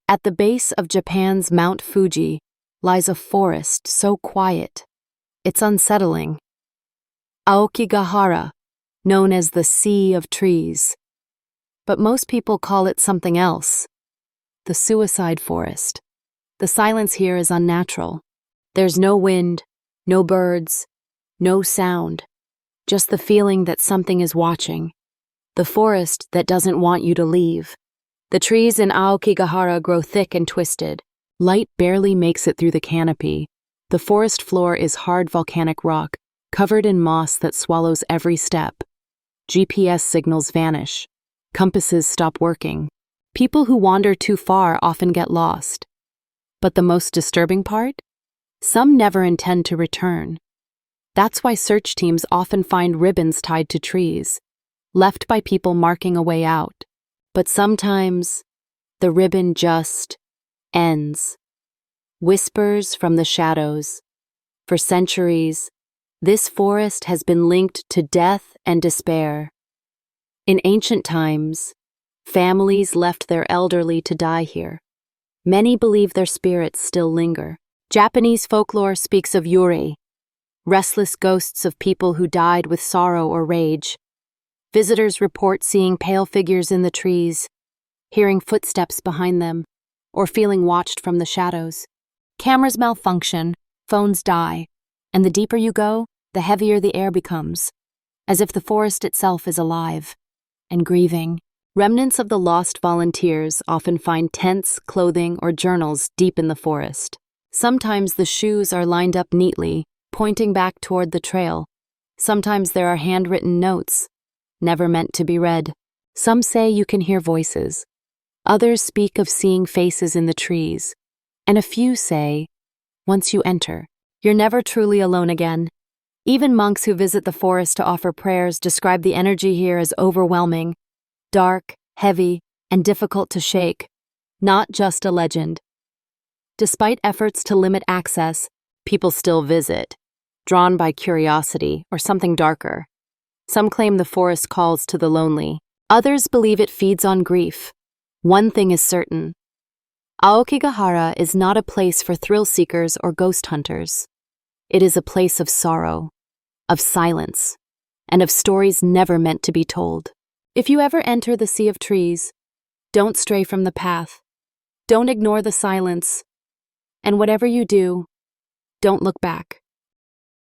At the base of Japan's Mount Fuji lies a forest so quiet, it's unsettling. Aokigahara, known as the Sea of Trees. But most people call it something else. The suicide forest. The silence here is unnatural. There's no wind, no birds, no sound. Just the feeling that something is watching. The forest that doesn't want you to leave. The trees in Aokigahara grow thick and twisted. Light barely makes it through the canopy. The forest floor is hard volcanic rock, covered in moss that swallows every step. GPS signals vanish. Compasses stop working. People who wander too far often get lost. But the most disturbing part? Some never intend to return. That's why search teams often find ribbons tied to trees, left by people marking a way out. But sometimes, the ribbon just ends. Whispers from the shadows. For centuries, this forest has been linked to death and despair. In ancient times, families left their elderly to die here. Many believe their spirits still linger. Japanese folklore speaks of eerie, restless ghosts of people who died with sorrow or rage. Visitors report seeing pale figures in the trees, hearing footsteps behind them, or feeling watched from the shadows. Cameras malfunction, phones die, and the deeper you go, the heavier the air becomes, as if the forest itself is alive and grieving. Remnants of the lost volunteers often find tents, clothing, or journals deep in the forest. Sometimes the shoes are lined up neatly, pointing back toward the trail. Sometimes there are handwritten notes, never meant to be read. Some say you can hear voices. Others speak of seeing faces in the trees. And a few say, once you enter, you're never truly alone again. Even monks who visit the forest to offer prayers describe the energy here as overwhelming, dark, heavy, and difficult to shake, not just a legend. Despite efforts to limit access, people still visit, drawn by curiosity or something darker. Some claim the forest calls to the lonely. Others believe it feeds on grief. One thing is certain. Aokigahara is not a place for thrill seekers or ghost hunters. It is a place of sorrow, of silence, and of stories never meant to be told. If you ever enter the Sea of Trees, don't stray from the path. Don't ignore the silence. And whatever you do, don't look back.